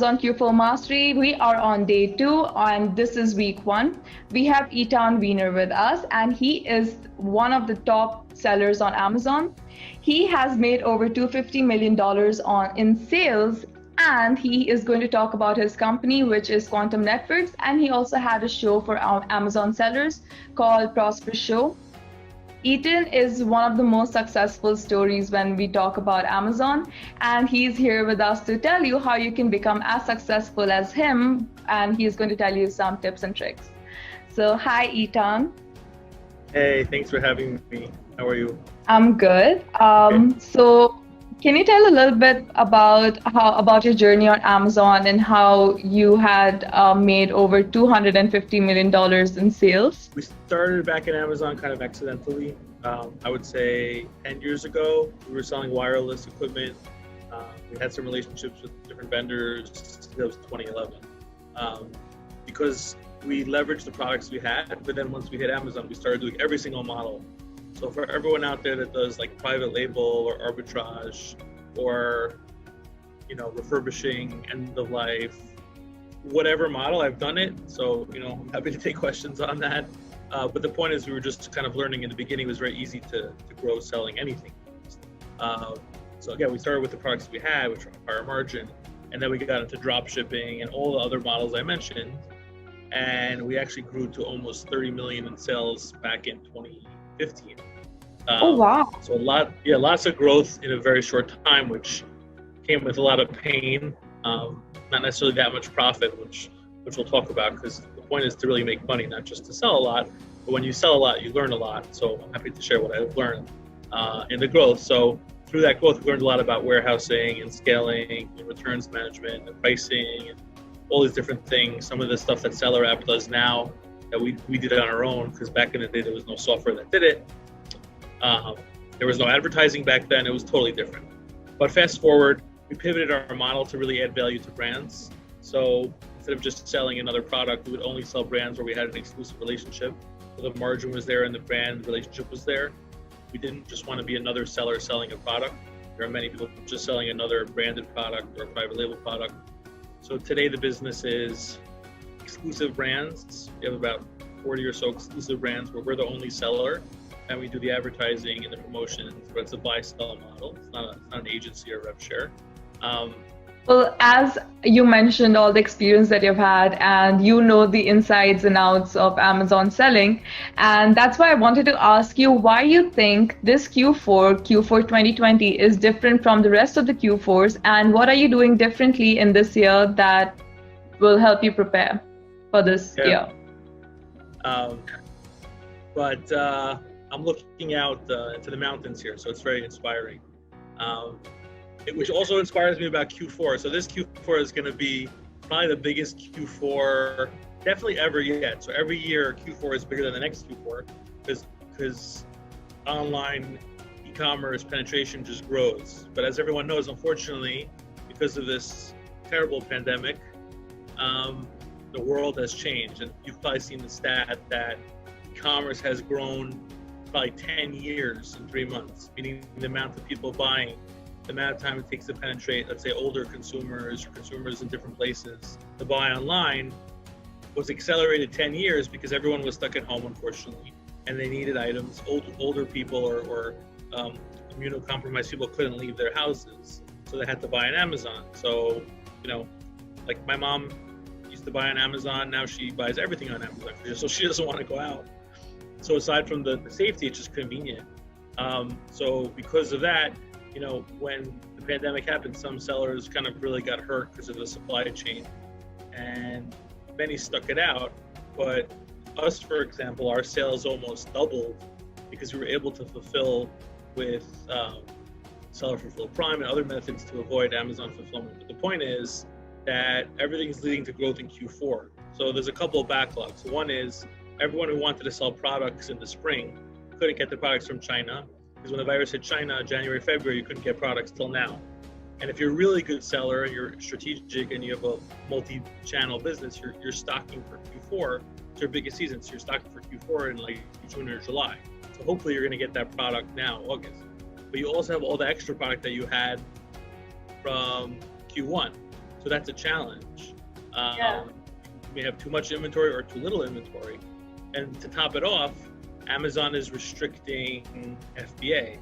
Amazon Q4 Mastery. We are on day 2 and this is week 1. We have Eytan Wiener with us and he is one of the top sellers on Amazon. He has made over $250 million in sales, and he is going to talk about his company, which is Quantum Networks, and he also had a show for our Amazon sellers called Prosper Show. Eytan is one of the most successful stories when we talk about Amazon, and he's here with us to tell you how you can become as successful as him, and he's going to tell you some tips and tricks. So, hi, Eytan. Hey, thanks for having me. How are you? I'm good. So, can you tell a little bit about your journey on Amazon and how you had made over $250 million in sales? We started back in Amazon kind of accidentally. I would say 10 years ago, we were selling wireless equipment. We had some relationships with different vendors. That was 2011. Because we leveraged the products we had, but then once we hit Amazon, we started doing every single model. So for everyone out there that does like private label or arbitrage or, refurbishing, end of life, whatever model, I've done it. So, I'm happy to take questions on that. But the point is we were just kind of learning in the beginning. It was very easy to grow selling anything. So again, we started with the products we had, which were higher margin. And then we got into drop shipping and all the other models I mentioned. And we actually grew to almost 30 million in sales back in 2015. Oh, wow. So lots of growth in a very short time, which came with a lot of pain, not necessarily that much profit, which we'll talk about, because the point is to really make money, not just to sell a lot, but when you sell a lot, you learn a lot. So I'm happy to share what I've learned in the growth. So through that growth, we learned a lot about warehousing and scaling and returns management and pricing and all these different things. Some of the stuff that SellerApp does now that we did it on our own, because back in the day, there was no software that did it. There was no advertising back then. It was totally different. But fast forward, we pivoted our model to really add value to brands. So instead of just selling another product, we would only sell brands where we had an exclusive relationship. So the margin was there and the brand relationship was there. We didn't just want to be another seller selling a product. There are many people just selling another branded product or a private label product. So today the business is exclusive brands. We have about 40 or so exclusive brands where we're the only seller, and we do the advertising and the promotions, but it's a buy-sell model. It's not an agency or rev share. Well, as you mentioned, all the experience that you've had, and you know the insides and outs of Amazon selling, and that's why I wanted to ask you why you think this Q4 2020 is different from the rest of the Q4s, and what are you doing differently in this year that will help you prepare for this year? I'm looking out into the mountains here, so it's very inspiring. Which also inspires me about Q4. So this Q4 is going to be probably the biggest Q4 definitely ever yet. So every year Q4 is bigger than the next Q4 because online e-commerce penetration just grows. But as everyone knows, unfortunately, because of this terrible pandemic, the world has changed. And you've probably seen the stat that e-commerce has grown probably 10 years in 3 months, meaning the amount of people buying, the amount of time it takes to penetrate, let's say, older consumers or consumers in different places to buy online was accelerated 10 years because everyone was stuck at home, unfortunately, and they needed items. Older people or immunocompromised people couldn't leave their houses, so they had to buy on Amazon. So, like my mom used to buy on Amazon, now she buys everything on Amazon, so she doesn't want to go out. So aside from the safety, it's just convenient. So because of that, when the pandemic happened, some sellers kind of really got hurt because of the supply chain, and many stuck it out. But us, for example, our sales almost doubled because we were able to fulfill with Seller Fulfill Prime and other methods to avoid Amazon fulfillment. But the point is that everything is leading to growth in Q4. So there's a couple of backlogs. One is everyone who wanted to sell products in the spring couldn't get the products from China, because when the virus hit China, January, February, you couldn't get products till now. And if you're a really good seller and you're strategic and you have a multi-channel business, you're stocking for Q4. It's your biggest season, so you're stocking for Q4 in like June or July. So hopefully you're going to get that product now, August. But you also have all the extra product that you had from Q1. So So that's a challenge. Yeah. You may have too much inventory or too little inventory. And to top it off, Amazon is restricting FBA,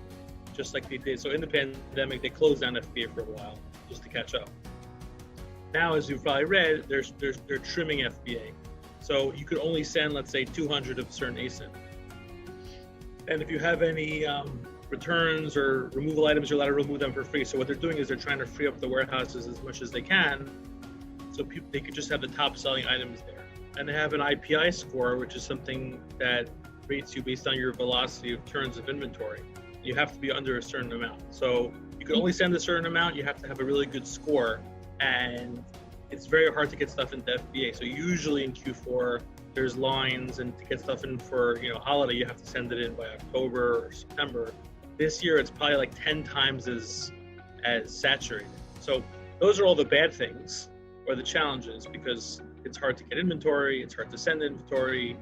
just like they did. So in the pandemic, they closed down FBA for a while just to catch up. Now, as you've probably read, they're trimming FBA. So you could only send, let's say, 200 of a certain ASIN. And if you have any returns or removal items, you're allowed to remove them for free. So what they're doing is they're trying to free up the warehouses as much as they can, so they could just have the top selling items there. And they have an IPI score, which is something that rates you based on your velocity of turns of inventory. You have to be under a certain amount. So you can only send a certain amount. You have to have a really good score, and it's very hard to get stuff into FBA. So usually in Q4, there's lines, and to get stuff in for holiday, you have to send it in by October or September. This year, it's probably like 10 times as saturated. So those are all the bad things, or the challenges, because it's hard to get inventory, it's hard to send inventory,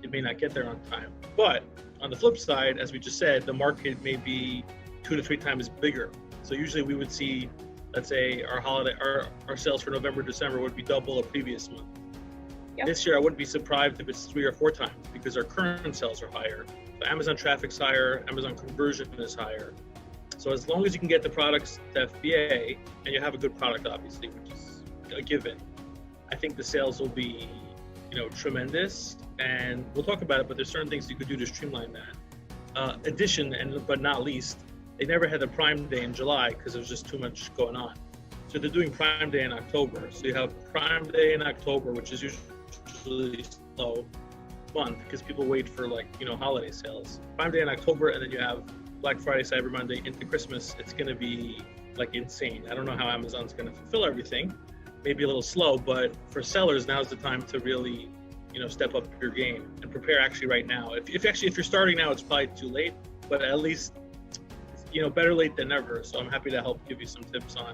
it may not get there on time. But on the flip side, as we just said, the market may be 2 to 3 times bigger. So usually we would see, let's say our sales for November, December would be double a previous month. Yep. This year, I wouldn't be surprised if it's 3 or 4 times, because our current sales are higher. So Amazon traffic's higher, Amazon conversion is higher. So as long as you can get the products to FBA, and you have a good product, obviously, which is a given, I think the sales will be, tremendous. And we'll talk about it, but there's certain things you could do to streamline that. Addition, but not least, they never had a Prime Day in July because there was just too much going on. So they're doing Prime Day in October. So you have Prime Day in October, which is usually slow month because people wait for holiday sales. Prime Day in October, and then you have Black Friday, Cyber Monday into Christmas. It's going to be insane. I don't know how Amazon's going to fulfill everything. Maybe a little slow, but for sellers, now's the time to really, step up your game and prepare actually right now. If you're starting now, it's probably too late, but at least, better late than never. So I'm happy to help give you some tips on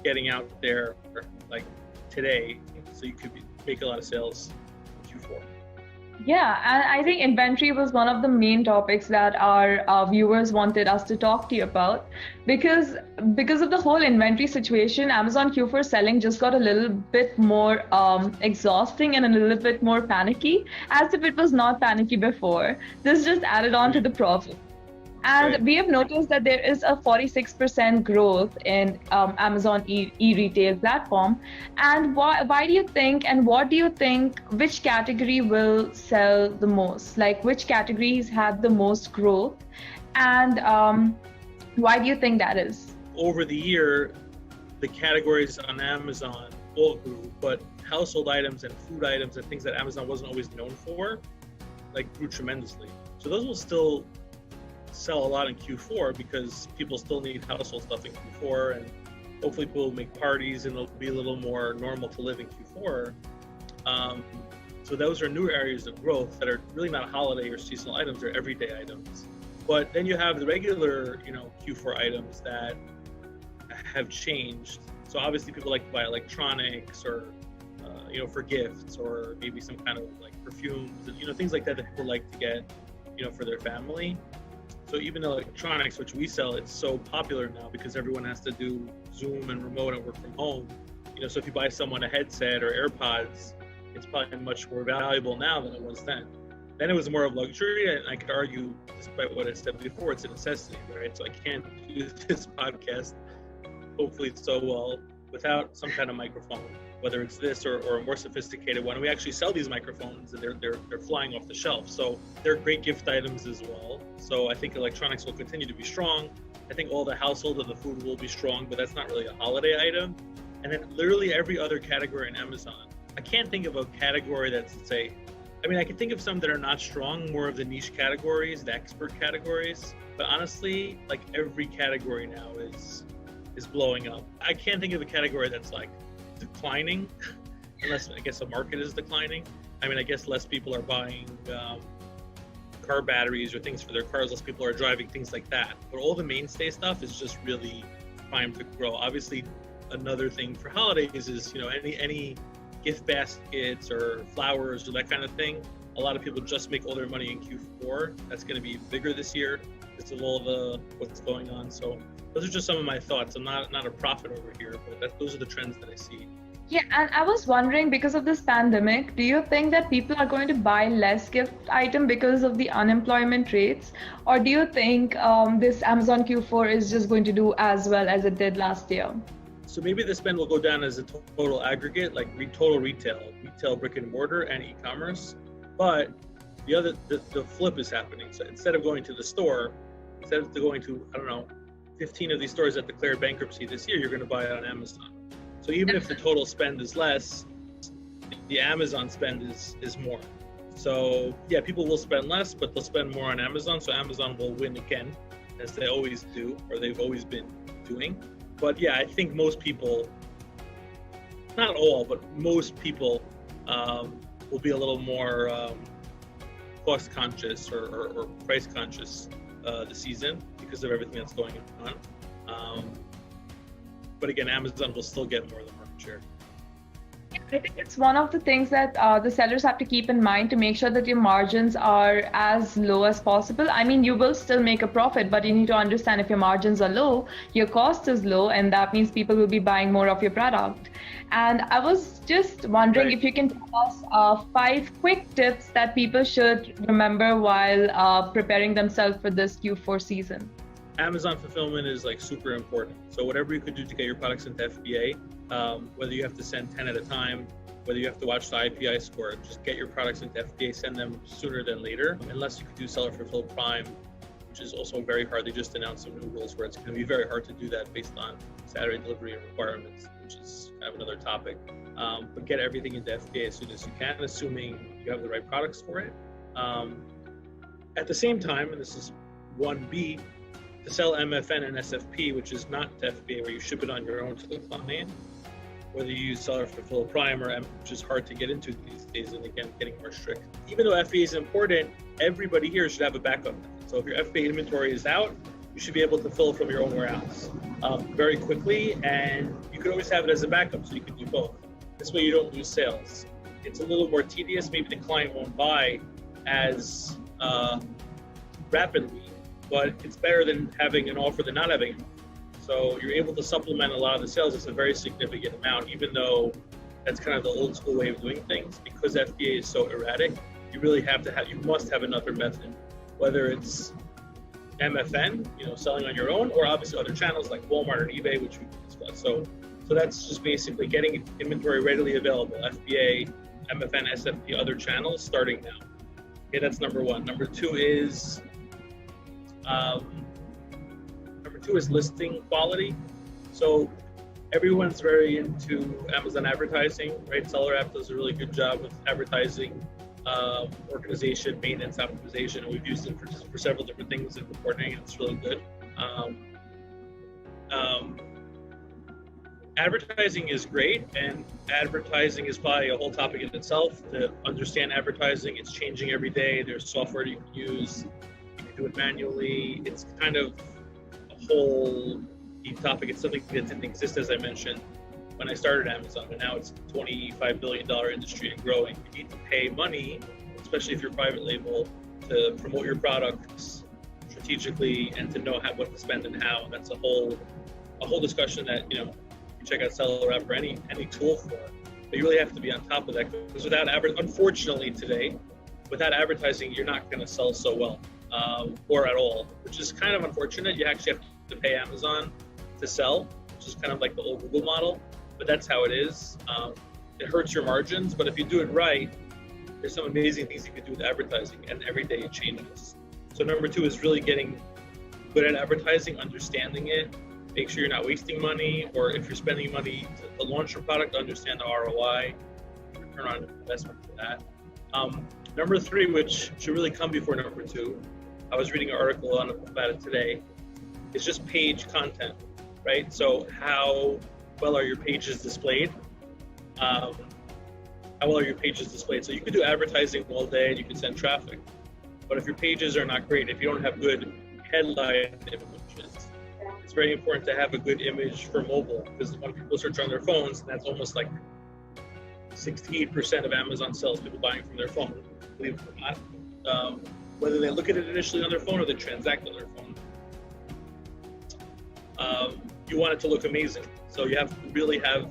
getting out there today, so you could make a lot of sales in Q4. Yeah, and I think inventory was one of the main topics that our viewers wanted us to talk to you about, because of the whole inventory situation, Amazon Q4 selling just got a little bit more exhausting and a little bit more panicky, as if it was not panicky before. This just added on to the problem. And right. We have noticed that there is a 46% growth in Amazon e-retail platform. And why do you think, and what do you think, which category will sell the most? Which categories had the most growth? And why do you think that is? Over the year, the categories on Amazon all grew, but household items and food items and things that Amazon wasn't always known for, grew tremendously. So those will still sell a lot in Q4 because people still need household stuff in Q4, and hopefully people will make parties and it'll be a little more normal to live in Q4. So those are new areas of growth that are really not holiday or seasonal items, they're everyday items. But then you have the regular, Q4 items that have changed. So obviously people like to buy electronics or, for gifts, or maybe some kind of perfumes, things like that people like to get, for their family. So even electronics, which we sell, it's so popular now because everyone has to do Zoom and remote and work from home. So if you buy someone a headset or AirPods, it's probably much more valuable now than it was then. Then it was more of luxury, and I could argue, despite what I said before, it's a necessity, right? So I can't do this podcast, hopefully so well, without some kind of microphone, whether it's this or a more sophisticated one. We actually sell these microphones, and they're flying off the shelf. So they're great gift items as well. So I think electronics will continue to be strong. I think all the household and the food will be strong, but that's not really a holiday item. And then literally every other category in Amazon. I can't think of a category that's, I can think of some that are not strong, more of the niche categories, the expert categories. But honestly, every category now is blowing up. I can't think of a category that's declining, unless I guess the market is declining. I guess less people are buying car batteries or things for their cars, less people are driving, things like that. But all the mainstay stuff is just really primed to grow. Obviously, another thing for holidays is, any gift baskets or flowers or that kind of thing. A lot of people just make all their money in Q4. That's going to be bigger this year because of all what's going on. So those are just some of my thoughts. I'm not a prophet over here, but those are the trends that I see. Yeah, and I was wondering, because of this pandemic, do you think that people are going to buy less gift item because of the unemployment rates? Or do you think this Amazon Q4 is just going to do as well as it did last year? So maybe the spend will go down as a total aggregate, like total retail brick and mortar and e-commerce. But the flip is happening. So instead of going to the store, instead of going to, 15 of these stores that declared bankruptcy this year, you're going to buy it on Amazon. So even if the total spend is less, the Amazon spend is more. So yeah, people will spend less, but they'll spend more on Amazon. So Amazon will win again, as they always do, or they've always been doing. But yeah, I think most people, not all, but most people will be a little more cost conscious or price conscious this season because of everything that's going on. But again, Amazon will still get more of the market share. I think it's one of the things that the sellers have to keep in mind to make sure that your margins are as low as possible. I mean, you will still make a profit, but you need to understand if your margins are low, your cost is low, and that means people will be buying more of your product. And I was just wondering if you can tell us 5 quick tips that people should remember while preparing themselves for this Q4 season. Amazon fulfillment is like super important. So whatever you could do to get your products into FBA, whether you have to send 10 at a time, whether you have to watch the IPI score, just get your products into FBA, send them sooner than later, unless you could do Seller Fulfill Prime, which is also very hard. They just announced some new rules where it's going to be very hard to do that based on Saturday delivery requirements, which is kind of another topic. But get everything into FBA as soon as you can, assuming you have the right products for it. At the same time, and this is 1B, to sell MFN and SFP, which is not to FBA, where you ship it on your own to the client, whether you use Seller Fulfill Prime or M, which is hard to get into these days, and again, getting more strict. Even though FBA is important, everybody here should have a backup. So if your FBA inventory is out, you should be able to fill from your own warehouse very quickly, and you can always have it as a backup, so you can do both. This way you don't lose sales. It's a little more tedious, maybe the client won't buy as rapidly, but it's better than having an offer than not having an offer. So you're able to supplement a lot of the sales. It's a very significant amount, even though that's kind of the old school way of doing things. Because FBA is so erratic, you really you must have another method, whether it's MFN, selling on your own, or obviously other channels like Walmart or eBay, which we discussed. So that's just basically getting inventory readily available, FBA, MFN, SFP, other channels starting now. Okay, that's number 1. Number 2 is listing quality. So everyone's very into Amazon advertising, right? SellerApp does a really good job with advertising, organization, maintenance, optimization, and we've used it for several different things in reporting, and it's really good. Advertising is great, and advertising is probably a whole topic in itself. To understand advertising, it's changing every day. There's software you can use. You can do it manually. It's kind of a whole deep topic. It's something that didn't exist, as I mentioned, when I started Amazon, and now it's a $25 billion industry and growing. You need to pay money, especially if you're private label, to promote your products strategically and to know what to spend and how. And that's a whole discussion that, you check out SellerApp or any tool for it. But you really have to be on top of that, because unfortunately today, without advertising, you're not going to sell so well, or at all, which is kind of unfortunate. You actually have to pay Amazon to sell, which is kind of like the old Google model, but that's how it is. It hurts your margins, but if you do it right, there's some amazing things you can do with advertising, and every day it changes. So number 2 is really getting good at advertising, understanding it. Make sure you're not wasting money, or if you're spending money to launch your product, understand the ROI, return on investment for that. Number 3, which should really come before number 2, I was reading an article about it today, is just page content, right? So how well are your pages displayed? How well are your pages displayed? So you could do advertising all day and you can send traffic, but if your pages are not great, if you don't have good headline images, it's very important to have a good image for mobile, because when people search on their phones, that's almost like 68% of Amazon sales, people buying from their phone, believe it or not. Whether they look at it initially on their phone or they transact on their phone. you want it to look amazing. So you have to really have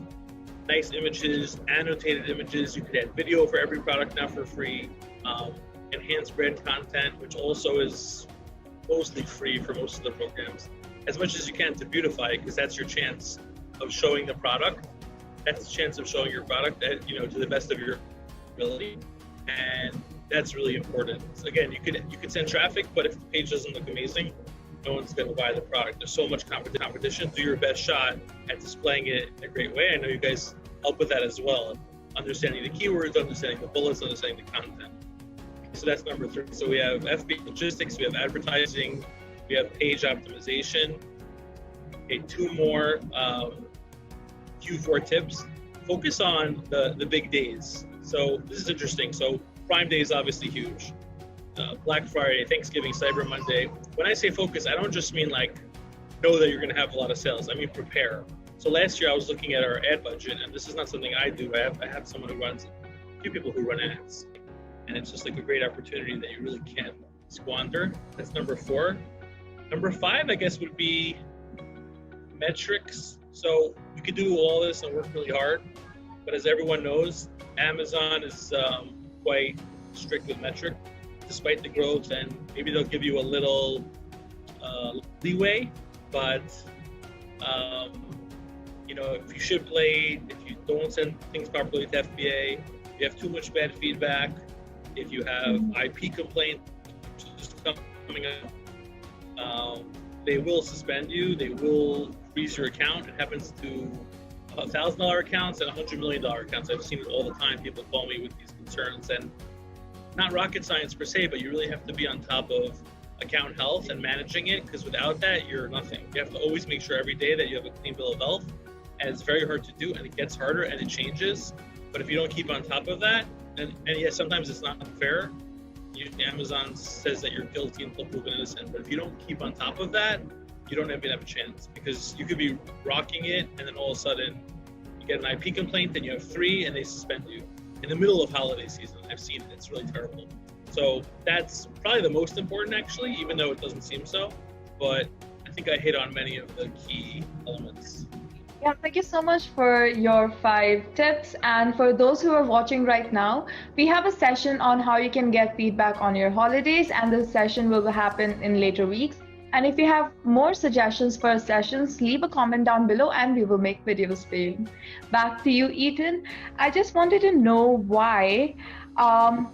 nice images, annotated images. You can add video for every product now for free. Enhanced brand content, which also is mostly free for most of the programs, as much as you can to beautify it, because that's your chance of showing the product. That's the chance of showing your product at, to the best of your ability, and that's really important. So again, you could send traffic, but if the page doesn't look amazing, no one's going to buy the product. There's so much competition. Do your best shot at displaying it in a great way. I know you guys help with that as well. Understanding the keywords, understanding the bullets, understanding the content. So that's number 3. So we have FBA logistics, we have advertising, we have page optimization. Okay, 2 more Q4 tips. Focus on the big days. So this is interesting. So Prime Day is obviously huge. Black Friday, Thanksgiving, Cyber Monday. When I say focus, I don't just mean like know that you're going to have a lot of sales. I mean prepare. So last year I was looking at our ad budget, and this is not something I do. I have someone who runs, a few people who run ads, and it's just like a great opportunity that you really can't squander. That's number 4. Number 5, I guess, would be metrics. So you could do all this and work really hard, but as everyone knows, Amazon is quite strict with metrics, despite the growth, and maybe they'll give you a little leeway, but if you ship late, if you don't send things properly to FBA, if you have too much bad feedback, if you have IP complaints coming up, they will suspend you. They will freeze your account. It happens to $1,000 accounts and $100 million accounts. I've seen it all the time. People call me with these concerns, and not rocket science per se, but you really have to be on top of account health and managing it, because without that, you're nothing. You have to always make sure every day that you have a clean bill of health, and it's very hard to do, and it gets harder and it changes. But if you don't keep on top of that, and yes, sometimes it's not fair. Amazon says that you're guilty until proven innocent, but if you don't keep on top of that, you don't even have a chance, because you could be rocking it, and then all of a sudden you get an IP complaint, then you have 3, and they suspend you in the middle of holiday season. I've seen it. It's really terrible. So that's probably the most important, actually, even though it doesn't seem so. But I think I hit on many of the key elements. Yeah, thank you so much for your 5 tips. And for those who are watching right now, we have a session on how you can get feedback on your holidays, and the session will happen in later weeks. And if you have more suggestions for sessions, leave a comment down below and we will make videos for you. Back to you, Eytan. I just wanted to know why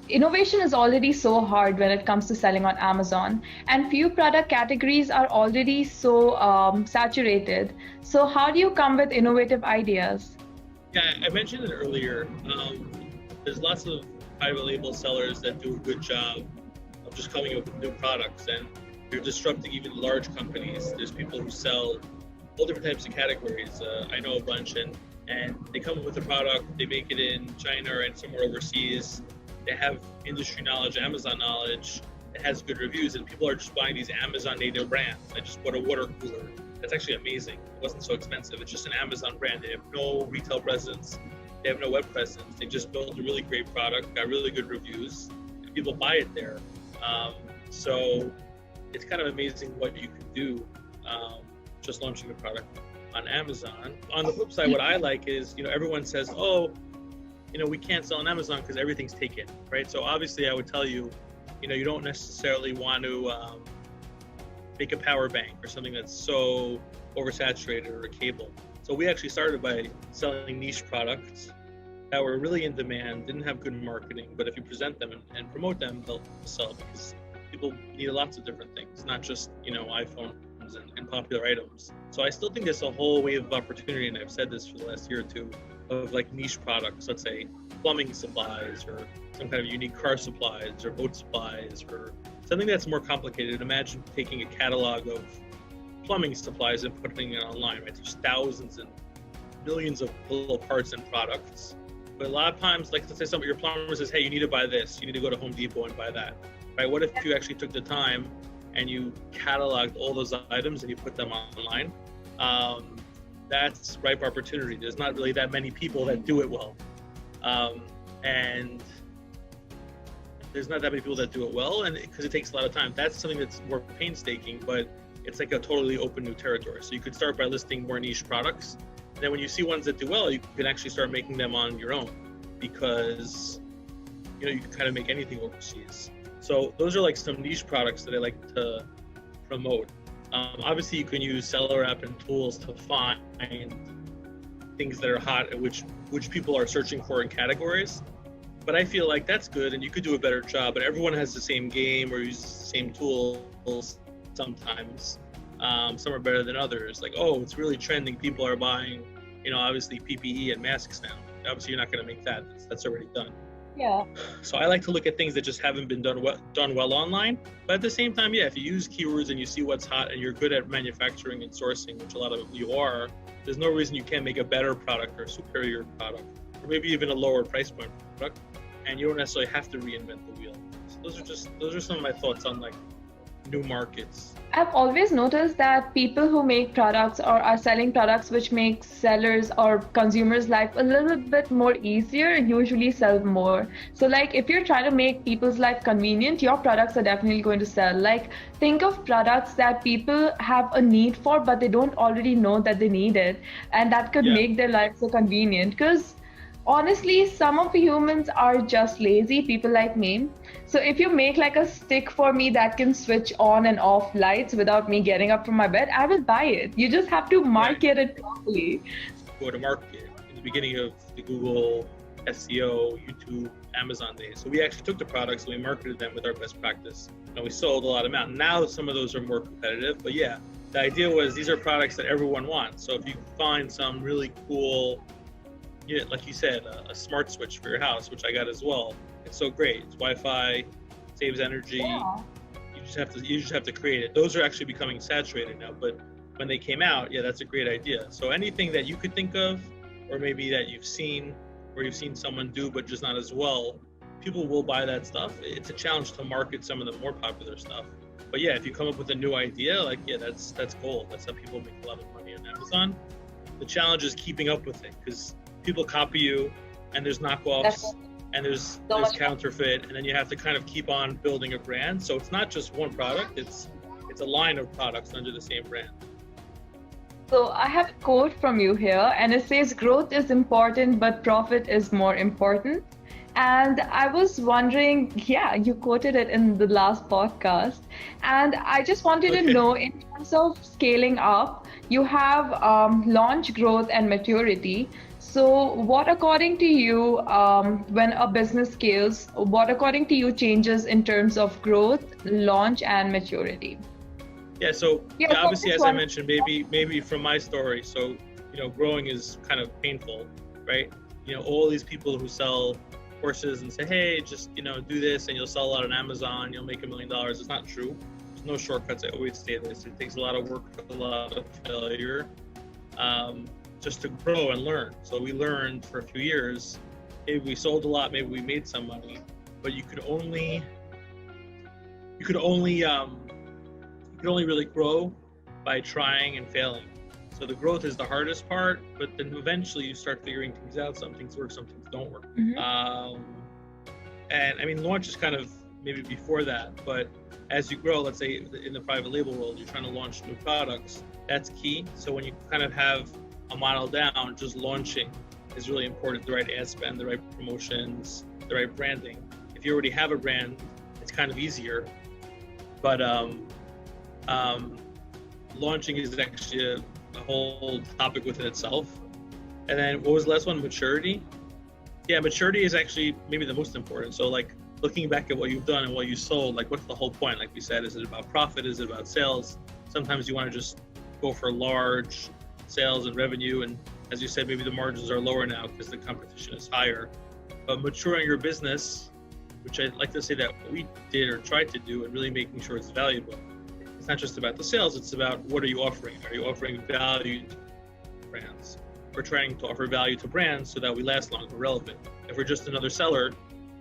innovation is already so hard when it comes to selling on Amazon, and few product categories are already so saturated. So how do you come with innovative ideas? Yeah, I mentioned it earlier. There's lots of private label sellers that do a good job of just coming up with new products, and they're disrupting even large companies. There's people who sell all different types of categories. I know a bunch, and they come up with a product, they make it in China and somewhere overseas. They have industry knowledge, Amazon knowledge. It has good reviews, and people are just buying these Amazon native brands. I just bought a water cooler. That's actually amazing. It wasn't so expensive. It's just an Amazon brand. They have no retail presence. They have no web presence. They just built a really great product, got really good reviews, and people buy it there. So it's kind of amazing what you can do just launching a product on Amazon. On the flip side, what I like is, everyone says, we can't sell on Amazon because everything's taken, right? So obviously I would tell you, you don't necessarily want to make a power bank or something that's so oversaturated, or a cable. So we actually started by selling niche products that were really in demand, didn't have good marketing, but if you present them and promote them, they'll sell, because people need lots of different things, not just, iPhones and popular items. So I still think there's a whole wave of opportunity, and I've said this for the last year or two, of like niche products, let's say plumbing supplies, or some kind of unique car supplies, or boat supplies, or something that's more complicated. Imagine taking a catalog of plumbing supplies and putting it online, right? There's thousands and millions of little parts and products. But a lot of times, like, let's say some of your plumber says, hey, you need to buy this. You need to go to Home Depot and buy that, right? What if you actually took the time and you cataloged all those items and you put them online? That's ripe opportunity. There's not really that many people that do it well. And there's not that many people that do it well, and because it takes a lot of time. That's something that's more painstaking, but it's like a totally open new territory. So you could start by listing more niche products. And then when you see ones that do well, you can actually start making them on your own, because you can kind of make anything overseas. So those are like some niche products that I like to promote. Obviously, you can use SellerApp and tools to find things that are hot, which people are searching for in categories. But I feel like that's good, and you could do a better job. But everyone has the same game or uses the same tools sometimes. Some are better than others. Like, oh, it's really trending. People are buying, obviously PPE and masks now. Obviously, you're not going to make that. That's already done. Yeah. So I like to look at things that just haven't been done well online. But at the same time, yeah, if you use keywords and you see what's hot and you're good at manufacturing and sourcing, which a lot of you are, there's no reason you can't make a better product or superior product, or maybe even a lower price point product, and you don't necessarily have to reinvent the wheel. So those are some of my thoughts on like new markets. I've always noticed that people who make products or are selling products which make sellers or consumers' life a little bit more easier usually sell more. So like if you're trying to make people's life convenient, your products are definitely going to sell. Like think of products that people have a need for, but they don't already know that they need it. And that could make their life so convenient, because honestly, some of the humans are just lazy, people like me. So if you make like a stick for me that can switch on and off lights without me getting up from my bed, I will buy it. You just have to market it properly. Go to market in the beginning of the Google SEO, YouTube, Amazon days. So we actually took the products and we marketed them with our best practice. And we sold a lot of them out. Now some of those are more competitive, but yeah, the idea was these are products that everyone wants. So if you find some really cool, like you said, a smart switch for your house, which I got as well. It's so great. It's Wi-Fi, saves energy. Yeah. You just have to create it. Those are actually becoming saturated now, but when they came out, yeah, that's a great idea. So anything that you could think of, or maybe that you've seen, or you've seen someone do, but just not as well, people will buy that stuff. It's a challenge to market some of the more popular stuff. But yeah, if you come up with a new idea, like, yeah, that's gold. That's how people make a lot of money on Amazon. The challenge is keeping up with it, because people copy you, and there's knockoffs, and there's counterfeit, and then you have to kind of keep on building a brand. So it's not just one product, it's a line of products under the same brand. So I have a quote from you here, and it says, growth is important, but profit is more important. And I was wondering, yeah, you quoted it in the last podcast. And I just wanted to know, in terms of scaling up, you have launch, growth, and maturity. So what, according to you, when a business scales, what according to you changes in terms of growth, launch, and maturity? Yeah, so obviously, as I mentioned, maybe from my story, so, growing is kind of painful, right? All these people who sell courses and say, hey, just, do this and you'll sell a lot on Amazon, you'll make $1 million. It's not true. There's no shortcuts. I always say this. It takes a lot of work, a lot of failure, just to grow and learn. So we learned for a few years. Maybe we sold a lot, maybe we made some money, but you could only really grow by trying and failing. So the growth is the hardest part, but then eventually you start figuring things out. Some things work, some things don't work. Mm-hmm. And I mean, launch is kind of maybe before that, but as you grow, let's say in the private label world, you're trying to launch new products. That's key. So when you kind of have a model down, just launching is really important. The right ad spend, the right promotions, the right branding. If you already have a brand, it's kind of easier. But launching is actually a whole topic within itself. And then what was the last one? Maturity. Yeah, maturity is actually maybe the most important. So like looking back at what you've done and what you sold, like what's the whole point? Like we said, is it about profit? Is it about sales? Sometimes you want to just go for large sales and revenue. And as you said, maybe the margins are lower now because the competition is higher. But maturing your business, which I'd like to say that we did or tried to do, and really making sure it's valuable. It's not just about the sales, it's about what are you offering? Are you offering value to brands? We're trying to offer value to brands so that we last longer, relevant. If we're just another seller,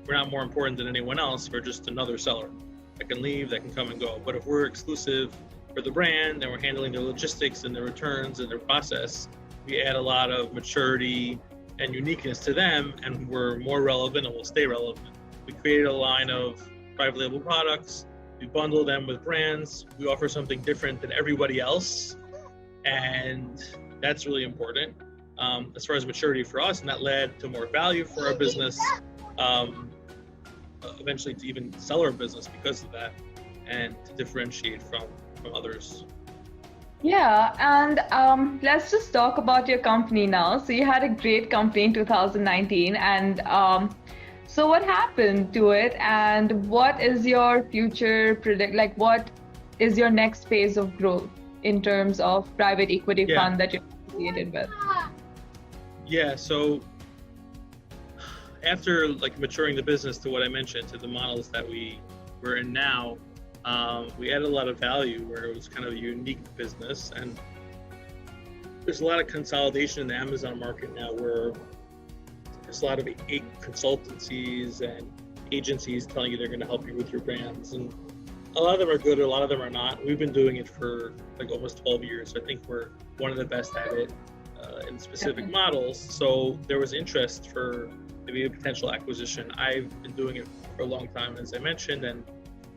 we're not more important than anyone else, we're just another seller that can leave, that can come and go. But if we're exclusive for the brand and we're handling their logistics and their returns and their process, we add a lot of maturity and uniqueness to them, and we're more relevant and we'll stay relevant. We created a line of private label products. We bundle them with brands. We offer something different than everybody else, and that's really important as far as maturity for us, and that led to more value for our business, eventually to even sell our business because of that, and to differentiate from others. Yeah, and let's just talk about your company now. So you had a great company in 2019, and so what happened to it, and what is your future like what is your next phase of growth in terms of private equity fund that you're associated with? Yeah, so after like maturing the business to what I mentioned, to the models that we're in now, we added a lot of value where it was kind of a unique business, and there's a lot of consolidation in the Amazon market now where there's a lot of consultancies and agencies telling you they're going to help you with your brands, and a lot of them are good, a lot of them are not. We've been doing it for like almost 12 years. So I think we're one of the best at it in specific models. So there was interest for maybe a potential acquisition. I've been doing it for a long time, as I mentioned, and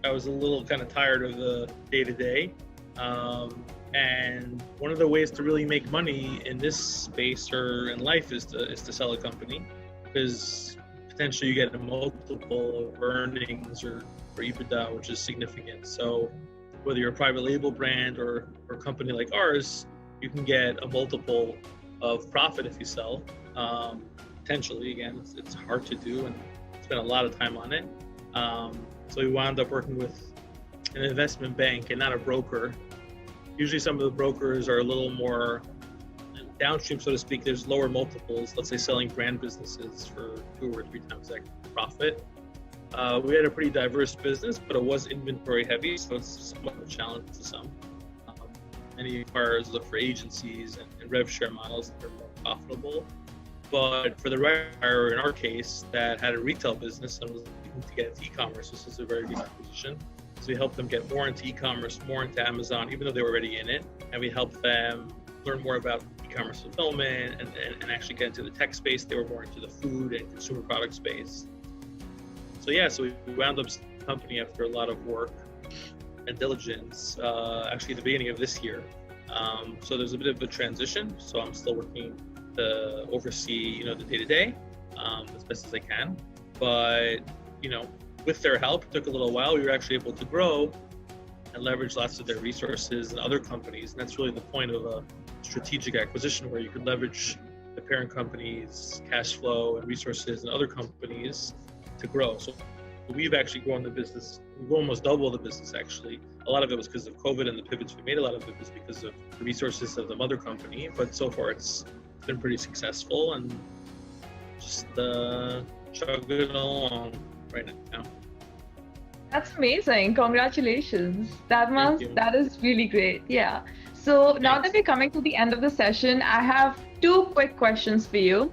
I was a little kind of tired of the day-to-day. And one of the ways to really make money in this space or in life is to sell a company, because potentially you get a multiple of earnings or EBITDA, which is significant. So whether you're a private label brand or a company like ours, you can get a multiple of profit if you sell. Potentially, again, it's hard to do and spend a lot of time on it. So we wound up working with an investment bank and not a broker. Usually some of the brokers are a little more downstream, so to speak. There's lower multiples, let's say selling brand businesses for 2 or 3 times that profit. We had a pretty diverse business, but it was inventory heavy, so it's somewhat of a challenge to some. Many acquirers look for agencies and rev share models that are more profitable. But for the right acquirer, in our case, that had a retail business and was looking to get into e-commerce, this is a very good acquisition. So we helped them get more into e-commerce, more into Amazon, even though they were already in it. And we helped them learn more about e-commerce fulfillment and actually get into the tech space. They were more into the food and consumer product space. So yeah, so we wound up the company after a lot of work and diligence, actually at the beginning of this year. So there's a bit of a transition. So I'm still working to oversee, the day-to-day as best as I can. But, with their help, it took a little while. We were actually able to grow and leverage lots of their resources and other companies. And that's really the point of a strategic acquisition, where you could leverage the parent company's cash flow and resources and other companies to grow. So we've actually grown the business. We've almost doubled the business, actually. A lot of it was because of COVID and the pivots we made. A lot of it was because of the resources of the mother company. But so far, it's been pretty successful, and just chugging along right now. That's amazing. Congratulations. That is really great. Yeah. So now that we're coming to the end of the session, I have 2 quick questions for you.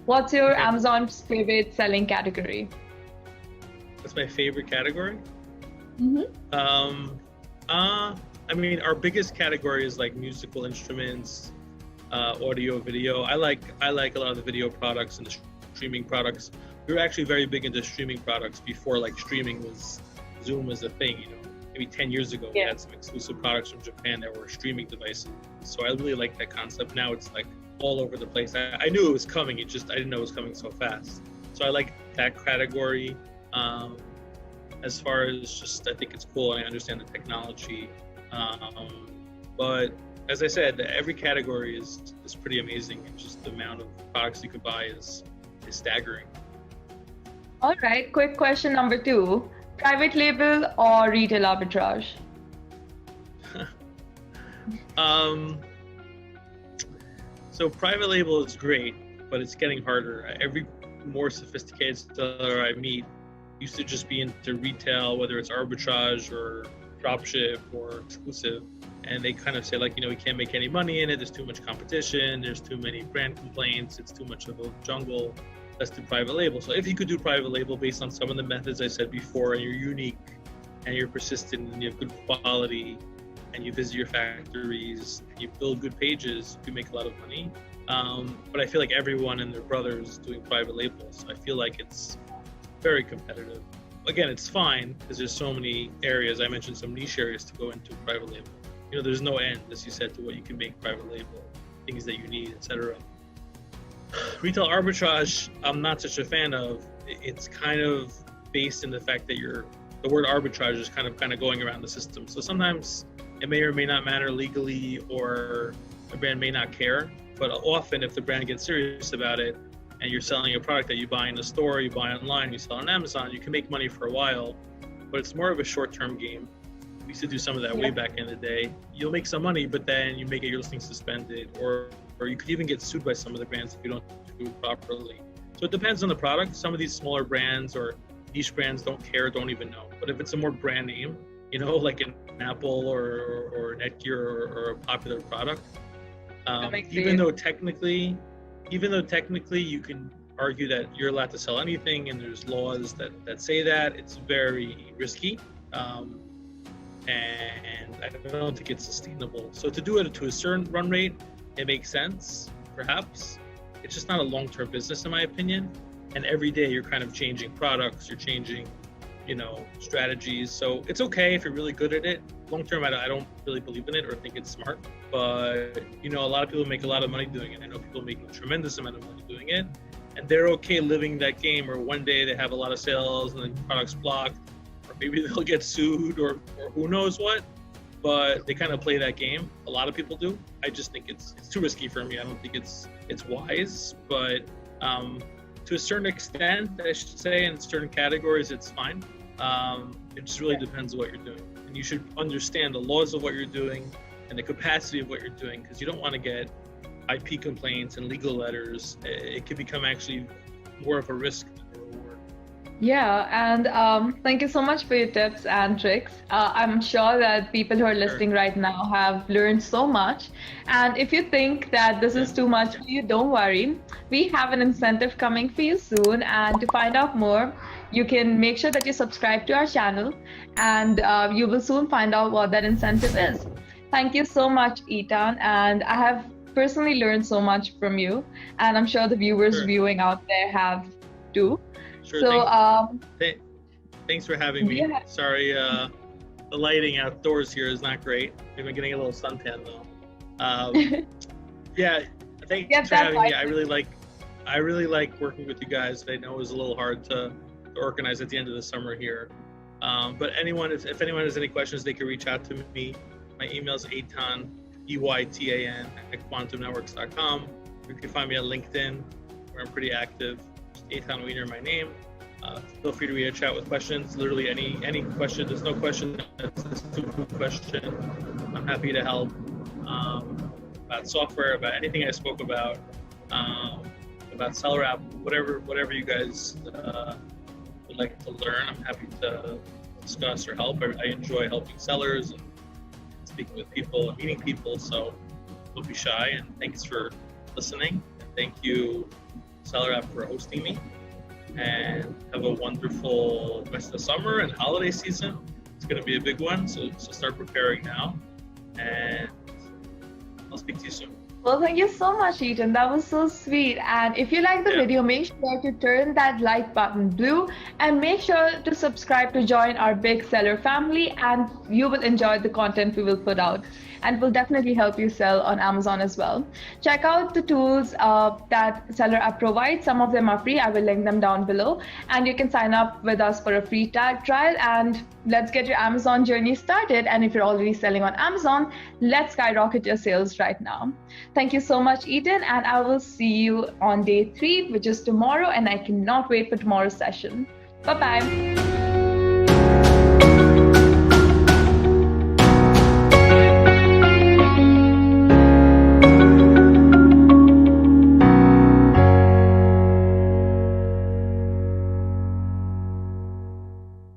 What's your Amazon's favorite selling category? What's my favorite category? Mm-hmm. Our biggest category is like musical instruments, audio, video. I like a lot of the video products and the streaming products. We were actually very big into streaming products before Zoom was a thing. Maybe 10 years ago, we had some exclusive products from Japan that were streaming devices. So I really like that concept. Now it's like all over the place. I knew it was coming. I didn't know it was coming so fast. So I like that category. As far as I think it's cool. I understand the technology. But as I said, every category is pretty amazing, and just the amount of products you could buy is staggering. All right, quick question number 2. Private label or retail arbitrage? So private label is great, but it's getting harder. Every more sophisticated seller I meet used to just be into retail, whether it's arbitrage or dropship or exclusive. And they kind of say we can't make any money in it. There's too much competition. There's too many brand complaints. It's too much of a jungle. Let's do private label. So if you could do private label based on some of the methods I said before, and you're unique and you're persistent and you have good quality and you visit your factories and you build good pages, you make a lot of money. But I feel like everyone and their brother is doing private labels. So I feel like it's very competitive. again, it's fine because there's so many areas. I mentioned some niche areas to go into private label. There's no end, as you said, to what you can make private label, things that you need, etc. Retail arbitrage, I'm not such a fan of. It's kind of based in the fact that the word arbitrage is kind of going around the system. So sometimes it may or may not matter legally, or a brand may not care. But often, if the brand gets serious about it, and you're selling a product that you buy in the store, you buy online, you sell on Amazon, you can make money for a while, but it's more of a short-term game. We used to do some of that way back in the day. You'll make some money, but then you may get your listing suspended, or you could even get sued by some of the brands if you don't do it properly. So it depends on the product. Some of these smaller brands or niche brands don't care, don't even know. But if it's a more brand name, like an Apple or Netgear or a popular product, even though technically you can argue that you're allowed to sell anything and there's laws that say that, it's very risky. And I don't think it's sustainable. So to do it to a certain run rate, it makes sense, perhaps. It's just not a long-term business, in my opinion. And every day you're kind of changing products, you're changing, strategies. So it's okay if you're really good at it. Long-term, I don't really believe in it or think it's smart. But, a lot of people make a lot of money doing it. I know people make a tremendous amount of money doing it. And they're okay living that game, or one day they have a lot of sales and the product's blocked. Maybe they'll get sued or who knows what, but they kind of play that game. A lot of people do. I just think it's too risky for me. I don't think it's wise, but to a certain extent, I should say, in certain categories, it's fine. It just really depends on what you're doing. And you should understand the laws of what you're doing and the capacity of what you're doing, because you don't want to get IP complaints and legal letters. It could become actually more of a risk than a reward. Yeah, and thank you so much for your tips and tricks. I'm sure that people who are listening right now have learned so much. And if you think that this is too much for you, don't worry. We have an incentive coming for you soon. And to find out more, you can make sure that you subscribe to our channel, and you will soon find out what that incentive is. Thank you so much, Eytan. And I have personally learned so much from you. And I'm sure the viewers viewing out there have too. Sure, so thanks for having me. Yeah. Sorry, the lighting outdoors here is not great. We've been getting a little suntan though. Thanks for having me. I really like working with you guys. I know it was a little hard to organize at the end of the summer here. But if anyone has any questions, they can reach out to me. My email is Eytan, EYTAN @quantumnetworks.com. You can find me on LinkedIn, where I'm pretty active. Eytan Wiener, my name. Feel free to reach out with questions. Literally any question. There's no question that's a stupid question. I'm happy to help about software, about anything I spoke about SellerApp, whatever you guys would like to learn. I'm happy to discuss or help. I enjoy helping sellers and speaking with people and meeting people. So don't be shy. And thanks for listening. And thank you, SellerApp, for hosting me, and have a wonderful rest of the summer and holiday season. It's going to be a big one, so start preparing now, and I'll speak to you soon. Well, thank you so much, Eytan. That was so sweet. And if you like the video, make sure to turn that like button blue, and make sure to subscribe to join our big seller family, and you will enjoy the content we will put out, and will definitely help you sell on Amazon as well. Check out the tools that SellerApp provides. Some of them are free. I will link them down below, and you can sign up with us for a free trial, and let's get your Amazon journey started. And if you're already selling on Amazon, let's skyrocket your sales right now. Thank you so much, Eytan, and I will see you on day 3, which is tomorrow, and I cannot wait for tomorrow's session. Bye-bye.